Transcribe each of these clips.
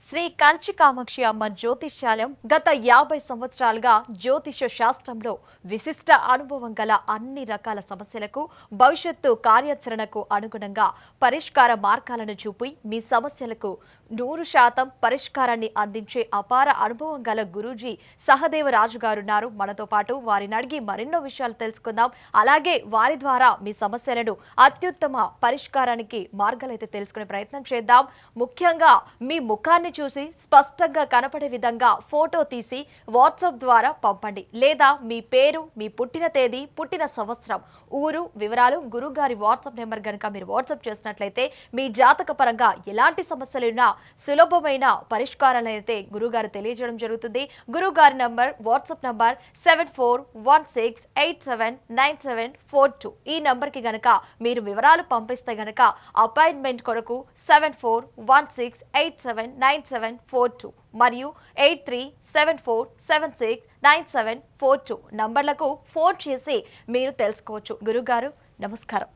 శ్రీ కంచి కామాక్షి అమ్మ జ్యోతిష్యాలయం గత 50 సంవత్సరాలుగా జ్యోతిష శాస్త్రంలో విశిష్ట అనుభవం గల అన్ని రకాల సమస్యలకు భవిష్యత్తు కార్యాచరణకు అనుగుణంగా పరిష్కార మార్గాలను చూపి మీ సమస్యలకు 100% పరిష్కారాన్ని అందించే అపార అనుభవం గల గురూజీ సహదేవరాజు గారున్నారు మనతో పాటు. వారిని అడిగి మరెన్నో విషయాలు తెలుసుకుందాం. అలాగే వారి ద్వారా మీ సమస్యలను అత్యుత్తమ పరిష్కారానికి మార్గాలైతే తెలుసుకునే ప్రయత్నం చేద్దాం. ముఖ్యంగా మీ ముఖాన్ని చూసి స్పష్టంగా కనపడే విధంగా ఫోటో తీసి వాట్సాప్ ద్వారా పంపండి. లేదా మీ పేరు, మీ పుట్టిన తేదీ, పుట్టిన సంవత్సరం, ఊరు వివరాలు గురుగారి వాట్సాప్ నెంబర్ గనుక మీరు వాట్సాప్ చేసినట్లయితే మీ జాతక పరంగా ఎలాంటి సమస్యలున్నా సులభమైన పరిష్కారాలను అయితే గురుగారు తెలియజేయడం జరుగుతుంది. గురుగారి నంబర్ వాట్సాప్ నంబర్ 7416879742. ఈ నంబర్ కి గనక మీరు వివరాలు పంపిస్తే గనక అపాయింట్మెంట్ కొరకు 7416879742 మరియు 8374769742 నంబర్లకు ఫోన్ చేసి మీరు తెలుసుకోవచ్చు. గురుగారు నమస్కారం.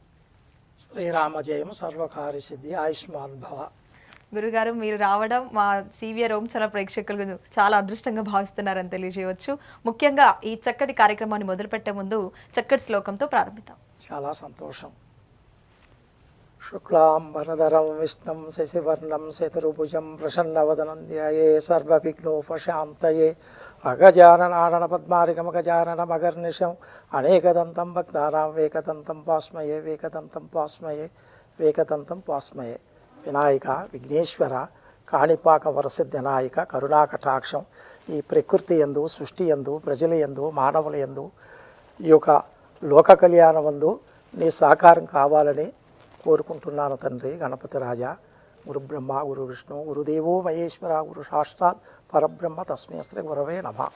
శ్రీరామ జయము సర్వకార్య సిద్ధి ఆయుష్మాన్ భవ. గురుగారు మీరు రావడం మా సివిఆర్ ఓంచాల ప్రేక్షకులు చాలా అదృష్టంగా భావిస్తున్నారని తెలియజేయవచ్చు. ముఖ్యంగా ఈ చక్కటి కార్యక్రమాన్ని మొదలుపెట్టే ముందు చక్కటి శ్లోకంతో ప్రారంభిద్దాం. చాలా సంతోషం. శుక్లాంబరధరం విష్ణుం శశివర్ణం శతరుభుజం ప్రసన్నవదనం ధ్యాయే సర్వవిఘ్నోపశాంతయే అగజాననారాయణ పద్మారికమగజాననమగర్నిశం అనేకదంతం భక్తానాం వేకదంతం పాస్మయే వేకదంతం పాస్మయే వేకదంతం పాస్మయే. వినాయక, విఘ్నేశ్వర, కాణిపాక వరసిద్ధ నాయక, కరుణాకటాక్షం ఈ ప్రకృతి యందు, సృష్టి యందు, ప్రజల యందు, మానవుల యందు, ఈ యొక్క లోక కళ్యాణమందు నీ సహకారం కావాలని కోరుకుంటున్నాను తండ్రి. గణపతి రాజా, గురు బ్రహ్మ, గురు విష్ణు, గురుదేవో మహేశ్వర, గురు సాక్షాత్ పరబ్రహ్మ తస్మై శ్రీ గురవే నమః.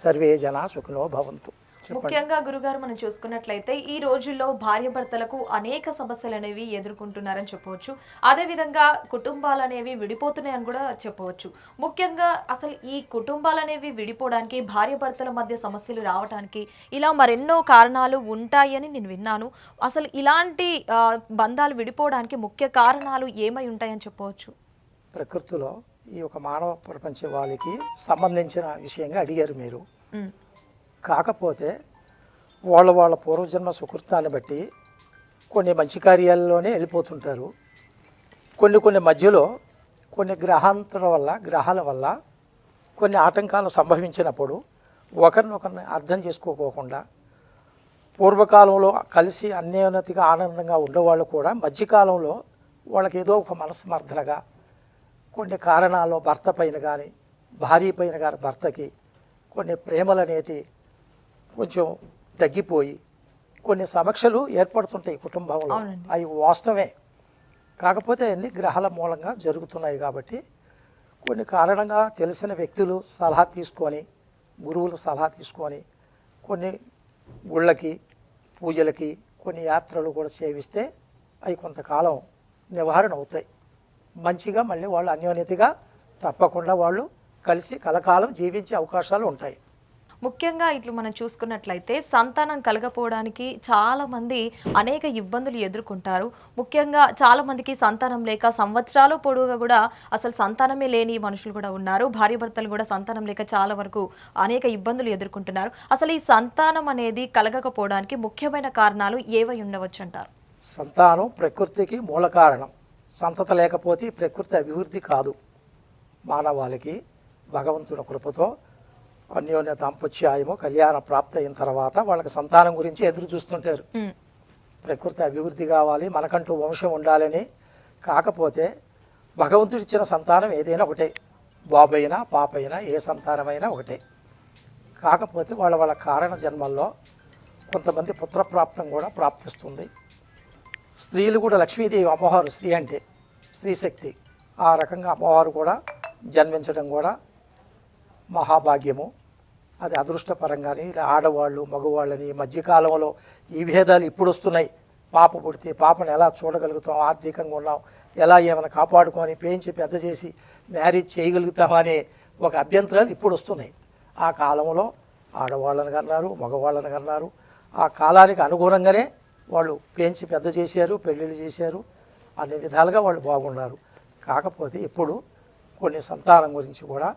సర్వే జనా సుఖినో భవంతు. ముఖ్యంగా గురుగారు మనం చూసుకున్నట్లయితే ఈ రోజుల్లో భార్యాభర్తలకు అనేక సమస్యలు అనేవి ఎదుర్కొంటున్నారని చెప్పవచ్చు. అదే విధంగా కుటుంబాలు అనేవి విడిపోతున్నాయని కూడా చెప్పవచ్చు. ముఖ్యంగా అసలు ఈ కుటుంబాలు అనేవి విడిపోవడానికి, భార్యాభర్తల మధ్య సమస్యలు రావడానికి ఇలా మరెన్నో కారణాలు ఉంటాయని నేను విన్నాను. అసలు ఇలాంటి బంధాలు విడిపోవడానికి ముఖ్య కారణాలు ఏమై ఉంటాయని చెప్పవచ్చు? ప్రకృతిలో ఈ యొక్క మానవ ప్రపంచ వాళ్ళకి సంబంధించిన విషయంగా అడిగారు మీరు. కాకపోతే వాళ్ళ పూర్వజన్మ సుకృతాన్ని బట్టి కొన్ని మంచి కార్యాలలోనే వెళ్ళిపోతుంటారు. కొన్ని మధ్యలో కొన్ని గ్రహాల వల్ల కొన్ని ఆటంకాలు సంభవించినప్పుడు ఒకరినొకరిని అర్థం చేసుకోకోకుండా పూర్వకాలంలో కలిసి అన్యోన్యతగా ఆనందంగా ఉండేవాళ్ళు కూడా మధ్యకాలంలో వాళ్ళకి ఏదో ఒక మనస్మర్థనగా కొన్ని కారణాల్లో భర్త పైన కానీ భార్య పైన కానీ భర్తకి కొన్ని ప్రేమలు అనేటి కొంచెం తగ్గిపోయి కొన్ని సమస్యలు ఏర్పడుతుంటాయి కుటుంబంలో. అవి వాస్తవమే. కాకపోతే అన్ని గ్రహాల మూలంగా జరుగుతున్నాయి కాబట్టి కొన్ని కారణంగా తెలిసిన వ్యక్తులు సలహా తీసుకొని, గురువులు సలహా తీసుకొని కొన్ని గుళ్ళకి, పూజలకి, కొన్ని యాత్రలు కూడా సేవిస్తే అవి కొంతకాలం నివారణ అవుతాయి. మంచిగా మళ్ళీ వాళ్ళు అన్యోన్యతగా తప్పకుండా వాళ్ళు కలిసి కలకాలం జీవించే అవకాశాలు ఉంటాయి. ముఖ్యంగా ఇట్లు మనం చూసుకున్నట్లయితే సంతానం కలగపోవడానికి చాలా మంది అనేక ఇబ్బందులు ఎదుర్కొంటారు. ముఖ్యంగా చాలా మందికి సంతానం లేక సంవత్సరాలు పొడవుగా కూడా అసలు సంతానమే లేని మనుషులు కూడా ఉన్నారు. భార్యాభర్తలు కూడా సంతానం లేక చాలా వరకు అనేక ఇబ్బందులు ఎదుర్కొంటున్నారు. అసలు ఈ సంతానం అనేది కలగకపోవడానికి ముఖ్యమైన కారణాలు ఏవై ఉండవచ్చు అంటారు? సంతానం ప్రకృతికి మూల కారణం. సంతత లేకపోతే ప్రకృతి అభివృద్ధి కాదు. మానవాళికి భగవంతుని కృపతో అన్యోన్య దాంపత్యాయము కళ్యాణ ప్రాప్తి అయిన తర్వాత వాళ్ళకి సంతానం గురించి ఎదురు చూస్తుంటారు. ప్రకృతి అభివృద్ధి కావాలి, మనకంటూ వంశం ఉండాలని. కాకపోతే భగవంతుడు ఇచ్చిన సంతానం ఏదైనా ఒకటే, బాబైనా పాపైనా ఏ సంతానమైనా ఒకటే. కాకపోతే వాళ్ళ కారణ జన్మల్లో కొంతమంది పుత్రప్రాప్తం కూడా ప్రాప్తిస్తుంది. స్త్రీలు కూడా లక్ష్మీదేవి అమ్మవారు, స్త్రీ అంటే స్త్రీ శక్తి. ఆ రకంగా అమ్మవారు కూడా జన్మించడం కూడా మహాభాగ్యము. అది అదృష్టపరంగానే ఇలా ఆడవాళ్ళు మగవాళ్ళని మధ్యకాలంలో ఈ భేదాలు ఇప్పుడు వస్తున్నాయి. పాప పుడితే పాపను ఎలా చూడగలుగుతాం, ఆర్థికంగా ఉన్నాం, ఎలా ఏమైనా కాపాడుకొని పెంచి పెద్ద చేసి మ్యారేజ్ చేయగలుగుతామనే ఒక అభ్యంతరాలు ఇప్పుడు వస్తున్నాయి. ఆ కాలంలో ఆడవాళ్ళని కన్నారు, మగవాళ్ళని కన్నారు. ఆ కాలానికి అనుగుణంగానే వాళ్ళు పెంచి పెద్ద చేశారు, పెళ్ళిళ్ళు చేశారు. అన్ని విధాలుగా వాళ్ళు బాగున్నారు. కాకపోతే ఇప్పుడు కొన్ని సంతానం గురించి కూడా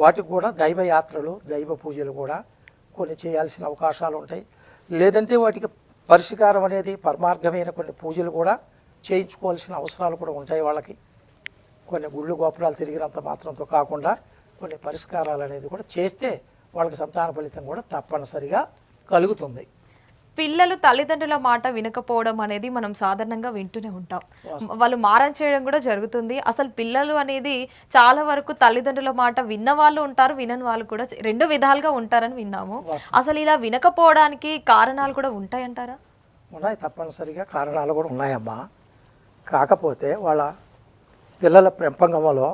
వాటికి కూడా దైవ యాత్రలు దైవ పూజలు కూడా కొన్ని చేయాల్సిన అవకాశాలు ఉంటాయి. లేదంటే వాటికి పరిష్కారం అనేది పరమార్థమైన కొన్ని పూజలు కూడా చేయించుకోవాల్సిన అవసరాలు కూడా ఉంటాయి. వాళ్ళకి కొన్ని గుళ్ళు గోపురాలు తిరిగినంత మాత్రంతో కాకుండా కొన్ని పరిష్కారాలు అనేది కూడా చేస్తే వాళ్ళకి సంతాన ఫలితం కూడా తప్పనిసరిగా కలుగుతుంది. పిల్లలు తల్లిదండ్రుల మాట వినకపోవడం అనేది మనం సాధారణంగా వింటూనే ఉంటాం. వాళ్ళు మారం చేయడం కూడా జరుగుతుంది. అసలు పిల్లలు అనేది చాలా వరకు తల్లిదండ్రుల మాట విన్న వాళ్ళు ఉంటారు, వినని వాళ్ళు కూడా రెండు విధాలుగా ఉంటారని విన్నాము. అసలు ఇలా వినకపోవడానికి కారణాలు కూడా ఉంటాయంటారా? ఉన్నాయి, తప్పనిసరిగా కారణాలు కూడా ఉన్నాయమ్మా. కాకపోతే వాళ్ళ పిల్లల పెంపకంలో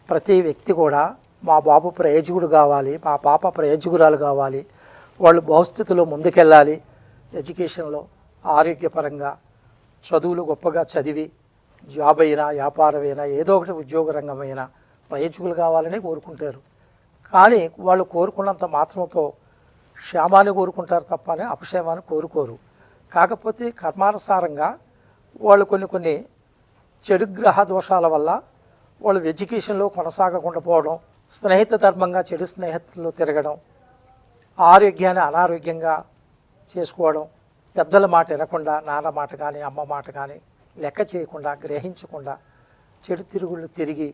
ప్రతి వ్యక్తి కూడా మా బాబు ప్రయోజకుడు కావాలి, మా పాప ప్రయోజకురాలు కావాలి, వాళ్ళు భవిష్యత్తులో ముందుకెళ్ళాలి, ఎడ్యుకేషన్లో ఆరోగ్యపరంగా చదువులు గొప్పగా చదివి జాబ్ అయినా వ్యాపారమైనా ఏదో ఒకటి ఉద్యోగ రంగమైనా ప్రయోజకులు కావాలని కోరుకుంటారు. కానీ వాళ్ళు కోరుకున్నంత మాత్రంతో క్షేమాన్ని కోరుకుంటారు తప్పని అపక్షేమాన్ని కోరుకోరు. కాకపోతే కర్మానుసారంగా వాళ్ళు కొన్ని చెడు గ్రహ దోషాల వల్ల వాళ్ళు ఎడ్యుకేషన్లో కొనసాగకుండా పోవడం, స్నేహిత ధర్మంగా చెడు స్నేహితులు తిరగడం, ఆరోగ్యాన్ని అనారోగ్యంగా చేసుకోవడం, పెద్దల మాట వినకుండా నాన్న మాట కానీ అమ్మ మాట కానీ లెక్క చేయకుండా గ్రహించకుండా చెడు తిరుగుళ్ళు తిరిగి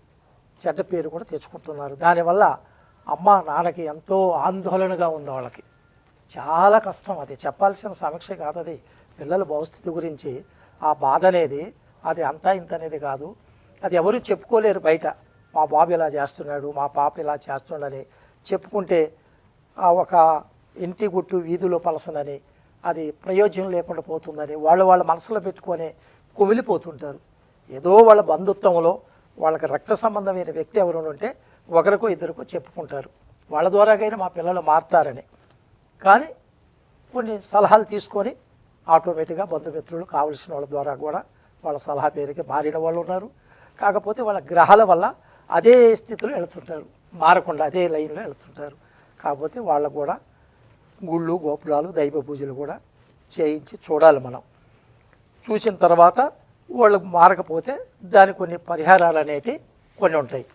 చెడ్డ పేరు కూడా తెచ్చుకుంటున్నారు. దానివల్ల అమ్మ నాన్నకి ఎంతో ఆందోళనగా ఉంది. వాళ్ళకి చాలా కష్టం. అది చెప్పాల్సిన సమీక్ష కాదు. అది పిల్లల భవిష్యత్తు గురించి ఆ బాధ అనేది అది అంతా ఇంత అనేది కాదు. అది ఎవరు చెప్పుకోలేరు బయట. మా బాబు ఇలా చేస్తున్నాడు, మా పాప ఇలా చేస్తుండని చెప్పుకుంటే ఒక ఇంటి గుట్టు వీధిలో పలసనని అది ప్రయోజనం లేకుండా పోతుందని వాళ్ళ మనసులో పెట్టుకొని కుమిలిపోతుంటారు. ఏదో వాళ్ళ బంధుత్వంలో వాళ్ళకి రక్త సంబంధమైన వ్యక్తి ఎవరు ఉంటే ఒకరికో ఇద్దరికో చెప్పుకుంటారు, వాళ్ళ ద్వారాగైనా మా పిల్లలు మారుతారని. కానీ కొన్ని సలహాలు తీసుకొని ఆటోమేటిక్గా బంధుమిత్రులు కావలసిన వాళ్ళ ద్వారా కూడా వాళ్ళ సలహా పేరుకి మారిన వాళ్ళు ఉన్నారు. కాకపోతే వాళ్ళ గ్రహాల వల్ల అదే స్థితిలో వెళుతుంటారు, మారకుండా అదే లైన్లో వెళుతుంటారు. కాకపోతే వాళ్ళకు కూడా గుళ్ళు గోపురాలు దైవ పూజలు కూడా చేయించి చూడాలి. మనం చూసిన తర్వాత వాళ్ళు మారకపోతే దానికి కొన్ని పరిహారాలు అనేటివి కొన్ని ఉంటాయి.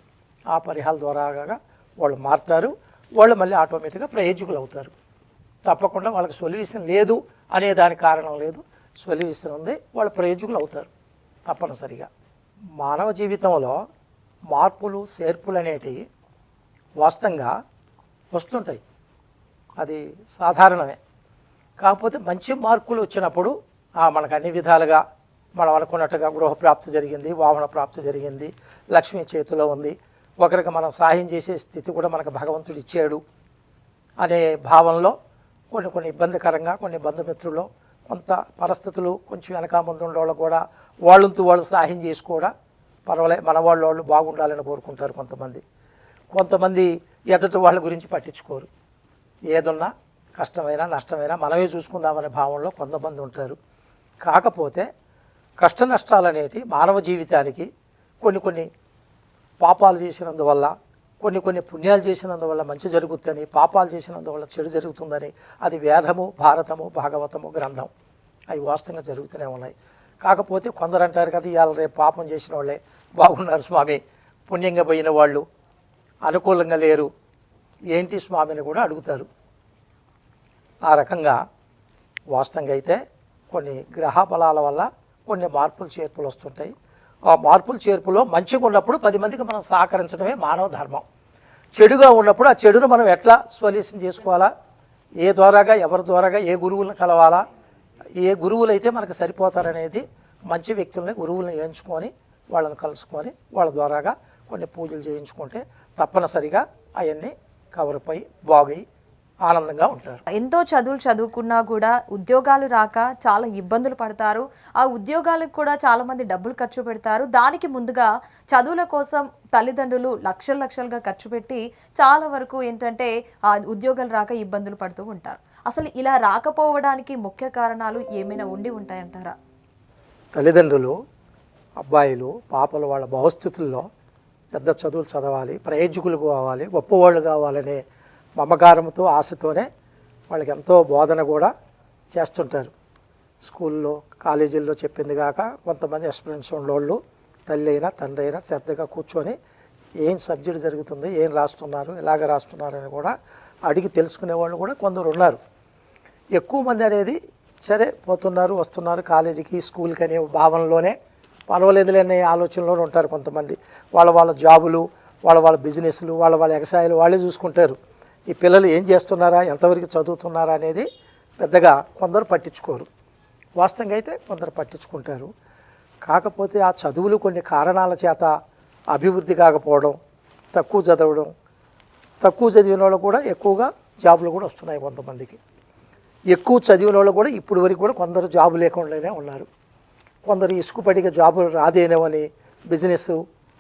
ఆ పరిహారాల ద్వారా వాళ్ళు మారుతారు. వాళ్ళు మళ్ళీ ఆటోమేటిక్గా ప్రయోజకులు అవుతారు. తప్పకుండా వాళ్ళకి సొల్యూషన్ లేదు అనే దానికి కారణం లేదు, సొల్యూషన్ ఉంది, వాళ్ళు ప్రయోజకులు అవుతారు తప్పనిసరిగా. మానవ జీవితంలో మార్పులు చేర్పులు అనేటివి వాస్తవంగా వస్తుంటాయి, అది సాధారణమే. కాకపోతే మంచి మార్పులు వచ్చినప్పుడు మనకు అన్ని విధాలుగా మనం అనుకున్నట్టుగా గృహప్రాప్తి జరిగింది, వాహన ప్రాప్తి జరిగింది, లక్ష్మీ చేతిలో ఉంది, ఒకరికి మనం సహాయం చేసే స్థితి కూడా మనకు భగవంతుడు ఇచ్చాడు అనే భావంలో కొన్ని ఇబ్బందికరంగా కొన్ని బంధుమిత్రులు కొంత పరిస్థితులు కొంచెం వెనక ముందు ఉండేవాళ్ళు కూడా వాళ్ళంతూ వాళ్ళు సహాయం చేసి కూడా పర్వాలేదు మన వాళ్ళు బాగుండాలని కోరుకుంటారు. కొంతమంది ఎదుటి వాళ్ళ గురించి పట్టించుకోరు. ఏదున్నా కష్టమైనా నష్టమైనా మనమే చూసుకుందామనే భావంలో కొంతమంది ఉంటారు. కాకపోతే కష్ట నష్టాలు అనేటి మానవ జీవితానికి కొన్ని పాపాలు చేసినందువల్ల కొన్ని పుణ్యాలు చేసినందువల్ల మంచి జరుగుతుందని, పాపాలు చేసినందువల్ల చెడు జరుగుతుందని అది వేదము భారతము భాగవతము గ్రంథం అవి వాస్తవంగా జరుగుతూనే ఉన్నాయి. కాకపోతే కొందరు అంటారు కదా ఇవాళ రేపు పాపం చేసిన వాళ్ళే బాగున్నారు స్వామి, పుణ్యంగా పోయిన వాళ్ళు అనుకూలంగా లేరు ఏంటి స్వామిని కూడా అడుగుతారు. ఆ రకంగా వాస్తవంగా అయితే కొన్ని గ్రహ బలాల వల్ల కొన్ని మార్పులు చేర్పులు వస్తుంటాయి. ఆ మార్పులు చేర్పులో మంచిగా ఉన్నప్పుడు 10 మందికి మనం సహకరించడమే మానవ ధర్మం. చెడుగా ఉన్నప్పుడు ఆ చెడును మనం ఎట్లా సొల్యూషన్ చేసుకోవాలా, ఏ ద్వారాగా ఎవరి ద్వారాగా ఏ గురువులను కలవాలా, ఏ గురువులు అయితే మనకు సరిపోతారనేది మంచి వ్యక్తులని గురువులను ఎంచుకొని వాళ్ళని కలుసుకొని వాళ్ళ ద్వారాగా కొన్ని పూజలు చేయించుకుంటే తప్పనిసరిగా అవన్నీ కవర్ అయి బాగు ఆనందంగా ఉంటారు. ఎంతో చదువులు చదువుకున్నా కూడా ఉద్యోగాలు రాక చాలా ఇబ్బందులు పడతారు. ఆ ఉద్యోగాలకు కూడా చాలా మంది డబ్బులు ఖర్చు పెడతారు. దానికి ముందుగా చదువుల కోసం తల్లిదండ్రులు లక్షలుగా ఖర్చు పెట్టి చాలా వరకు ఏంటంటే ఆ ఉద్యోగాలు రాక ఇబ్బందులు పడుతూ ఉంటారు. అసలు ఇలా రాకపోవడానికి ముఖ్య కారణాలు ఏమైనా ఉండి ఉంటాయంటారా? తల్లిదండ్రులు అబ్బాయిలు పాపలు వాళ్ళ భవిష్యత్తుల్లో పెద్ద చదువులు చదవాలి, ప్రయోజకులు కావాలి, గొప్పవాళ్ళు కావాలనే మమకారంతో ఆశతోనే వాళ్ళకి ఎంతో బోధన కూడా చేస్తుంటారు. స్కూల్లో కాలేజీల్లో చెప్పింది కాక కొంతమంది ఎక్స్పీరియన్స్ ఉన్నోళ్ళు తల్లి అయినా తండ్రి అయినా శ్రద్ధగా కూర్చొని ఏం సబ్జెక్ట్ జరుగుతుంది, ఏం రాస్తున్నారు, ఎలాగ రాస్తున్నారు అని కూడా అడిగి తెలుసుకునే వాళ్ళు కూడా కొందరు ఉన్నారు. ఎక్కువ మంది అనేది సరే పోతున్నారు వస్తున్నారు కాలేజీకి స్కూల్కి అనే భావనలోనే పర్వాలేదులే అనే ఆలోచనలో ఉంటారు కొంతమంది. వాళ్ళ జాబులు, వాళ్ళ బిజినెస్లు, వాళ్ళ వ్యవసాయాలు వాళ్ళే చూసుకుంటారు. ఈ పిల్లలు ఏం చేస్తున్నారా, ఎంతవరకు చదువుతున్నారా అనేది పెద్దగా కొందరు పట్టించుకోరు. వాస్తవంగా అయితే కొందరు పట్టించుకుంటారు. కాకపోతే ఆ చదువులు కొన్ని కారణాల చేత అభివృద్ధి కాకపోవడం, తక్కువ చదవడం, తక్కువ చదివిన వాళ్ళు కూడా ఎక్కువగా జాబులు కూడా వస్తున్నాయి కొంతమందికి. ఎక్కువ చదివిన వాళ్ళు కూడా ఇప్పుడు వరకు కూడా కొందరు జాబు లేకుండానే ఉన్నారు. కొందరు ఇసుకుపడిగా జాబు రాదేనేమని బిజినెస్,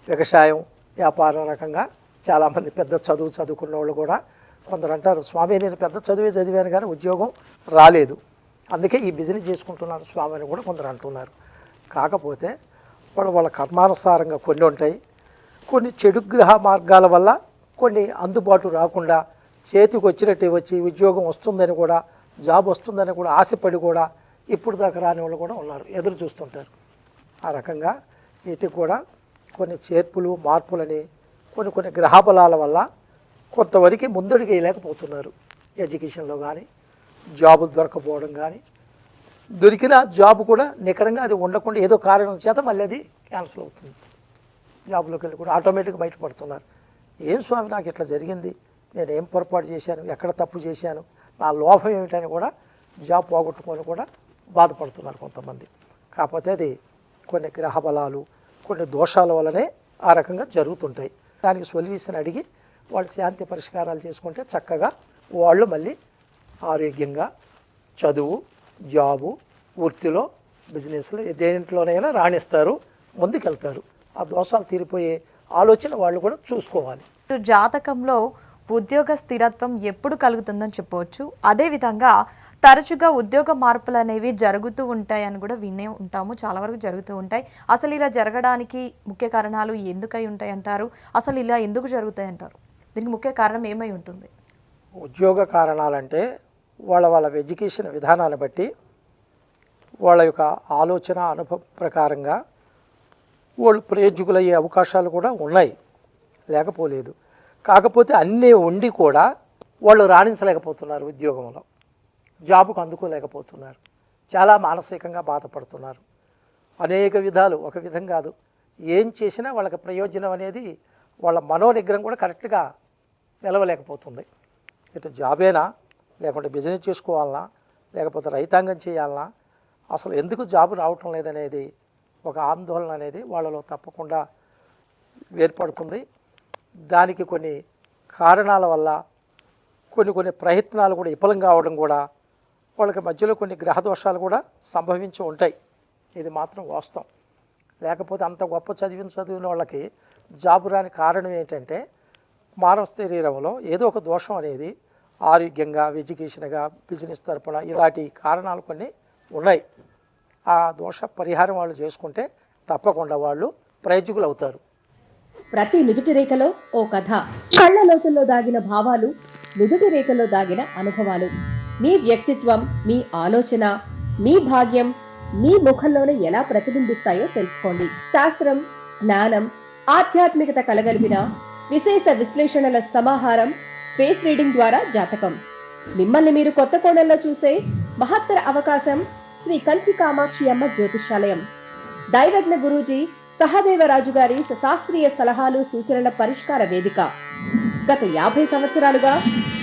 వ్యవసాయం, వ్యాపారం రకంగా చాలామంది పెద్ద చదువుకున్న వాళ్ళు కూడా కొందరు అంటారు, స్వామి నేను పెద్ద చదివాను కానీ ఉద్యోగం రాలేదు, అందుకే ఈ బిజినెస్ చేసుకుంటున్నాను స్వామి అని కూడా కొందరు అంటున్నారు. కాకపోతే వాళ్ళ కర్మానుసారంగా కొన్ని ఉంటాయి. కొన్ని చెడు గ్రహ మార్గాల వల్ల కొన్ని అందుబాటు రాకుండా చేతికి వచ్చినట్టు వచ్చి ఉద్యోగం వస్తుందని కూడా, జాబ్ వస్తుందని కూడా ఆశపడి కూడా ఇప్పుడు దాకా రాని వాళ్ళు కూడా ఉన్నారు, ఎదురు చూస్తుంటారు. ఆ రకంగా వీటికి కూడా కొన్ని చేర్పులు మార్పులని కొన్ని గ్రహబలాల వల్ల కొంతవరకు ముందడుగు వేయలేకపోతున్నారు. ఎడ్యుకేషన్లో కానీ జాబులు దొరకపోవడం కానీ, దొరికిన జాబ్ కూడా నికరంగా అది ఉండకుండా ఏదో కారణం చేత మళ్ళీ అది క్యాన్సిల్ అవుతుంది. జాబ్లోకి వెళ్ళి కూడా ఆటోమేటిక్గా బయటపడుతున్నారు. ఏం స్వామి నాకు ఇట్లా జరిగింది, నేను ఏం పొరపాటు చేశాను, ఎక్కడ తప్పు చేశాను, నా లోపం ఏమిటని కూడా జాబ్ పోగొట్టుకొని కూడా బాధపడుతున్నారు కొంతమంది. కాకపోతే అది కొన్ని గ్రహబలాలు, కొన్ని దోషాల వల్లనే ఆ రకంగా జరుగుతుంటాయి. దానికి సొల్యూషన్ అడిగి వాళ్ళు శాంతి పరిష్కారాలు చేసుకుంటే చక్కగా వాళ్ళు మళ్ళీ ఆరోగ్యంగా చదువు, జాబు, వృత్తిలో, బిజినెస్లో దేంట్లోనైనా రాణిస్తారు, ముందుకెళ్తారు. ఆ దోషాలు తీరిపోయే ఆలోచన వాళ్ళు కూడా చూసుకోవాలి. జాతకంలో ఉద్యోగ స్థిరత్వం ఎప్పుడు కలుగుతుందని చెప్పవచ్చు. అదేవిధంగా తరచుగా ఉద్యోగ మార్పులు అనేవి జరుగుతూ ఉంటాయని కూడా వినే ఉంటాము, చాలా వరకు జరుగుతూ ఉంటాయి. అసలు ఇలా జరగడానికి ముఖ్య కారణాలు ఎందుకై ఉంటాయి అంటారు? అసలు ఇలా ఎందుకు జరుగుతాయి అంటారు? దీనికి ముఖ్య కారణం ఏమై ఉంటుంది? ఉద్యోగ కారణాలంటే వాళ్ళ ఎడ్యుకేషన్ విధానాన్ని బట్టి, వాళ్ళ యొక్క ఆలోచన అనుభవం ప్రకారంగా వాళ్ళు ప్రయోజకులయ్యే అవకాశాలు కూడా ఉన్నాయి, లేకపోలేదు. కాకపోతే అన్నీ ఉండి కూడా వాళ్ళు రాణించలేకపోతున్నారు, ఉద్యోగంలో జాబుకు అందుకోలేకపోతున్నారు, చాలా మానసికంగా బాధపడుతున్నారు. అనేక విధాలు, ఒక విధం కాదు, ఏం చేసినా వాళ్ళకి ప్రయోజనం అనేది వాళ్ళ మనోనిగ్రహం కూడా కరెక్ట్గా నిలవలేకపోతుంది. ఇటు జాబేనా, లేకుంటే బిజినెస్ చేసుకోవాలన్నా, లేకపోతే రైతాంగం చేయాలన్నా, అసలు ఎందుకు జాబు రావటం లేదనేది ఒక ఆందోళన అనేది వాళ్ళలో తప్పకుండా ఏర్పడుతుంది. దానికి కొన్ని కారణాల వల్ల కొన్ని ప్రయత్నాలు కూడా విఫలం కావడం కూడా, వాళ్ళకి మధ్యలో కొన్ని గ్రహదోషాలు కూడా సంభవించి ఉంటాయి. ఇది మాత్రం వాస్తవం. లేకపోతే అంత గొప్ప చదివిన వాళ్ళకి జాబు రాని కారణం ఏంటంటే మానవ శరీరంలో ఏదో ఒక దోషం అనేది ఆరోగ్యంగా, ఎడ్యుకేషన్గా, బిజినెస్ తరపున ఇలాంటి కారణాలు కొన్ని ఉన్నాయి. ఆ దోష పరిహారం వాళ్ళు చేసుకుంటే తప్పకుండా వాళ్ళు ప్రయోజకులు అవుతారు. ప్రతి నుదుటి రేఖలో ఓ కథ, కళ్ళ లోతుల్లో దాగిన భావాలు, నుదుటి రేఖలో దాగిన అనుభవాలు. మీ వ్యక్తిత్వం, మీ ఆలోచన, మీ భాగ్యం మీ ముఖంలోనే ఎలా ప్రతిబింబిస్తాయో తెలుసుకోండి. శాస్త్రం, జ్ఞానం, ఆధ్యాత్మికత కలగలిపిన విశేష విశ్లేషణల సమాహారం ఫేస్ రీడింగ్ ద్వారా జాతకం. మిమ్మల్ని మీరు కొత్త కోణంలో చూసే మహత్తర అవకాశం శ్రీ కంచి కామాక్షి అమ్మ జ్యోతిష్యాలయం. దైవజ్ఞ గురూజీ సహదేవరాజు గారి శాస్త్రీయ సలహాలు, సూచనల పరిష్కార వేదిక. గత 50 సంవత్సరాలుగా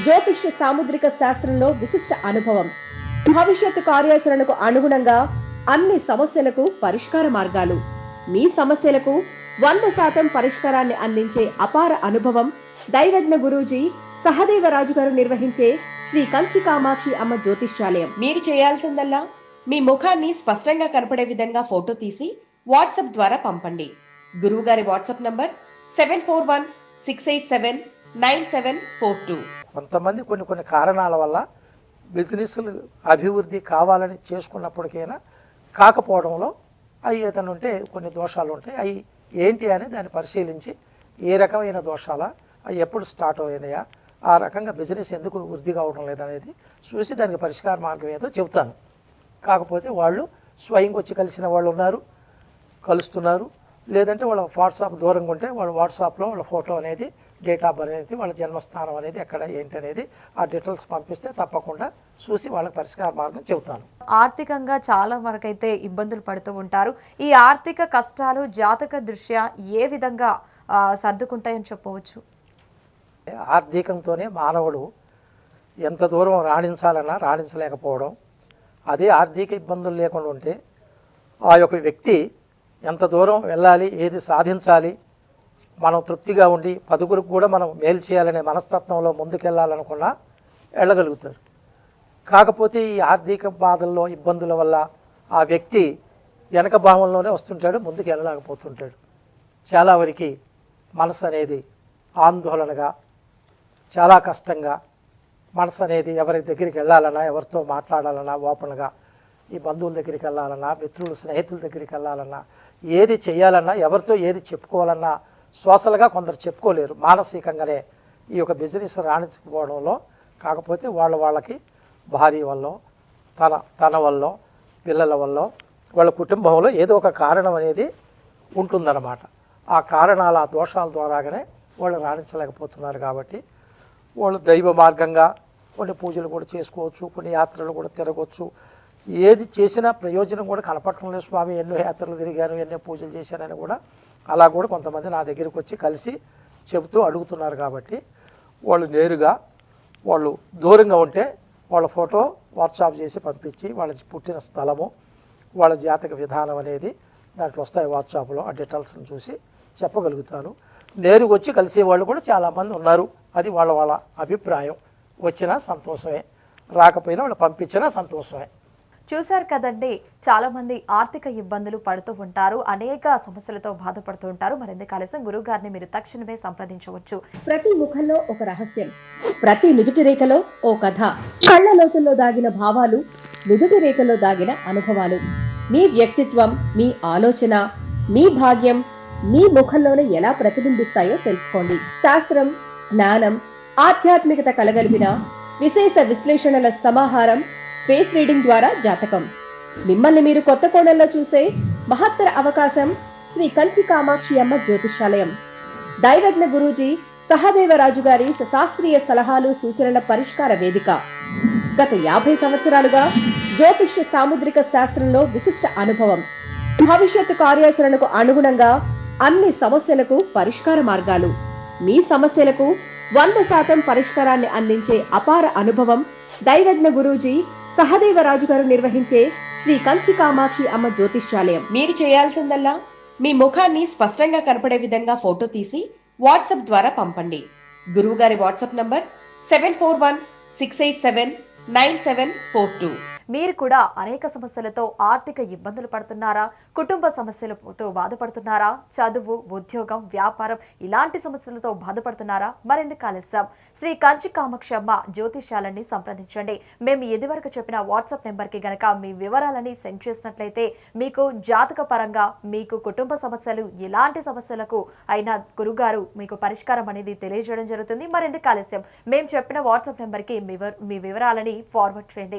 జ్యోతిష్య సాముద్రిక శాస్త్రంలో విశిష్ట అనుభవం. భవిష్యత్తు కార్యాచరణకు అనుగుణంగా అన్ని సమస్యలకు పరిష్కార మార్గాలు. మీ సమస్యలకు 100% పరిష్కారాన్ని అందించే అపార అనుభవం దైవజ్ఞ గురూజీ సహదేవరాజు గారు నిర్వహించే శ్రీ కంచి కామాక్షి అమ్మ జ్యోతిష్యాలయం. మీరు చేయాల్సిందల్లా మీ ముఖాన్ని స్పష్టంగా కనపడే విధంగా ఫోటో తీసి వాట్సాప్ ద్వారా పంపండి. గురువు గారి వాట్సాప్ నంబర్ 7416879742. కొంతమంది కొన్ని కారణాల వల్ల బిజినెస్లు అభివృద్ధి కావాలని చేసుకున్నప్పటికైనా కాకపోవడంలో అవి ఏదైనా ఉంటే కొన్ని దోషాలు ఉంటాయి. అవి ఏంటి అని దాన్ని పరిశీలించి ఏ రకమైన దోషాలా, అవి ఎప్పుడు స్టార్ట్ అయినాయా, ఆ రకంగా బిజినెస్ ఎందుకు వృద్ధి కావడం లేదనేది చూసి దానికి పరిష్కార మార్గం ఏదో చెబుతాను. కాకపోతే వాళ్ళు స్వయంగా వచ్చి కలిసిన వాళ్ళు ఉన్నారు, కలుస్తున్నారు, లేదంటే వాళ్ళ వాట్సాప్ దూరంగా ఉంటే వాళ్ళ వాట్సాప్లో వాళ్ళ ఫోటో అనేది, డేట్ ఆఫ్ బర్త్ అనేది, వాళ్ళ జన్మస్థానం అనేది ఎక్కడ ఏంటి అనేది ఆ డీటెయిల్స్ పంపిస్తే తప్పకుండా చూసి వాళ్ళకి పరిష్కార మార్గం చెబుతాను. ఆర్థికంగా చాలా వరకైతే ఇబ్బందులు పడుతూ ఉంటారు. ఈ ఆర్థిక కష్టాలు జాతక దృష్ట్యా ఏ విధంగా సర్దుకుంటాయని చెప్పవచ్చు? ఆర్థికంతోనే మానవుడు ఎంత దూరం రాణించాలన్నా రాణించలేకపోవడం, అదే ఆర్థిక ఇబ్బందులు లేకుండా ఉంటే ఆ యొక్క వ్యక్తి ఎంత దూరం వెళ్ళాలి, ఏది సాధించాలి, మనం తృప్తిగా ఉండి పదుగురికి కూడా మనం మేలు చేయాలనే మనస్తత్వంలో ముందుకెళ్ళాలనుకున్నా వెళ్ళగలుగుతారు. కాకపోతే ఈ ఆర్థిక బాధల్లో ఇబ్బందుల వల్ల ఆ వ్యక్తి వెనక భావంలోనే వస్తుంటాడు, ముందుకు వెళ్ళలేకపోతుంటాడు. చాలా వరకు మనసు అనేది ఆందోళనగా, చాలా కష్టంగా, మనసు అనేది ఎవరి దగ్గరికి వెళ్ళాలన్నా, ఎవరితో మాట్లాడాలన్నా ఓపెన్గా, ఈ బంధువుల దగ్గరికి వెళ్ళాలన్నా, మిత్రులు స్నేహితుల దగ్గరికి వెళ్ళాలన్నా, ఏది చేయాలన్నా, ఎవరితో ఏది చెప్పుకోవాలన్నా సోషల్గా కొందరు చెప్పుకోలేరు. మానసికంగానే ఈ యొక్క బిజినెస్ రాణించకపోవడంలో, కాకపోతే వాళ్ళకి భార్య వల్ల, తన వల్ల, పిల్లల వల్ల, వాళ్ళ కుటుంబంలో ఏదో ఒక కారణం అనేది ఉంటుందన్నమాట. ఆ కారణాల ఆ దోషాల ద్వారాగానే వాళ్ళు రాణించలేకపోతున్నారు. కాబట్టి వాళ్ళు దైవ మార్గంగా కొన్ని పూజలు కూడా చేసుకోవచ్చు, కొన్ని యాత్రలు కూడా తిరగవచ్చు. ఏది చేసినా ప్రయోజనం కూడా కనపడటం లేదు స్వామి, ఎన్నో యాత్రలు తిరిగాను, ఎన్నో పూజలు చేశానని కూడా అలా కూడా కొంతమంది నా దగ్గరికి వచ్చి కలిసి చెబుతూ అడుగుతున్నారు. కాబట్టి వాళ్ళు నేరుగా వాళ్ళు దూరంగా ఉంటే వాళ్ళ ఫోటో వాట్సాప్ చేసి పంపించి వాళ్ళ పుట్టిన స్థలము, వాళ్ళ జాతక విధానం అనేది దాంట్లో వస్తాయి వాట్సాప్లో, ఆ డీటెయిల్స్ని చూసి చెప్పగలుగుతాను. నేరుగా వచ్చి కలిసే వాళ్ళు కూడా చాలామంది ఉన్నారు. అది వాళ్ళ అభిప్రాయం. వచ్చినా సంతోషమే, రాకపోయినా వాళ్ళు పంపించినా సంతోషమే. చూశారు కదండి, చాలా మంది ఆర్థిక ఇబ్బందులు పడుతూ ఉంటారు, అనేక సమస్యలతో బాధపడుతూ ఉంటారు. మరెందుకు ఆలస్యం, గురువు గారిని మీరు తక్షణమే సంప్రదించవచ్చు. ప్రతి ముఖంలో ఒక రహస్యం, ప్రతి నుదుటి రేఖలో ఓ కథ. కళ్ళ లోతుల్లో దాగిన భావాలు, నుదుటి రేఖలో దాగిన అనుభవాలు. మీ వ్యక్తిత్వం, మీ ఆలోచన, మీ భాగ్యం మీ ముఖంలోనే ఎలా ప్రతిబింబిస్తాయో తెలుసుకోండి. శాస్త్రం, జ్ఞానం, ఆధ్యాత్మికత కలగలిపిన విశేష విశ్లేషణల సమాహారం ఫేస్ రీడింగ్ ద్వారా జాతకం. మిమ్మల్ని మీరు కొత్త కోణంలో చూసే మహత్తర అవకాశం శ్రీ కంచి కామాక్షి అమ్మ జ్యోతిషాలయం. దైవజ్ఞ గురూజీ సహదేవరాజు గారి శాస్త్రీయ సలహాలు సూచనల పరిష్కార వేదిక. గత 50 సంవత్సరాలుగా జ్యోతిష్య సాముద్రిక శాస్త్రంలో విశిష్ట అనుభవం. భవిష్యత్తు కార్యాచరణకు అనుగుణంగా అన్ని సమస్యలకు పరిష్కార మార్గాలు. మీ సమస్యలకు 100% పరిష్కారాన్ని అందించే అపార అనుభవం దైవజ్ఞ గురూజీ సహదేవరాజు గారు నిర్వహించే శ్రీ కంచి కామాక్షి అమ్మ జ్యోతిష్యాలయం. మీరు చేయాల్సిందల్లా మీ ముఖాన్ని స్పష్టంగా కనపడే విధంగా ఫోటో తీసి వాట్సాప్ ద్వారా పంపండి. గురువు గారి వాట్సాప్ నంబర్ 7416879742. మీరు కూడా అనేక సమస్యలతో ఆర్థిక ఇబ్బందులు పడుతున్నారా? కుటుంబ సమస్యలతో బాధపడుతున్నారా? చదువు, ఉద్యోగం, వ్యాపారం ఇలాంటి సమస్యలతో బాధపడుతున్నారా? మరెందుకు ఆలస్యం, శ్రీ కంచి కామాక్షి అమ్మ జ్యోతిష్యాలని సంప్రదించండి. మేము ఇదివరకు చెప్పిన వాట్సాప్ నెంబర్కి గనక మీ వివరాలని సెండ్ చేసినట్లయితే మీకు జాతక పరంగా మీకు కుటుంబ సమస్యలు ఎలాంటి సమస్యలకు అయినా గురుగారు మీకు పరిష్కారం అనేది తెలియజేయడం జరుగుతుంది. మరెందుకు ఆలస్యం, మేము చెప్పిన వాట్సాప్ నెంబర్కి మీ వివరాలని ఫార్వర్డ్ చేయండి.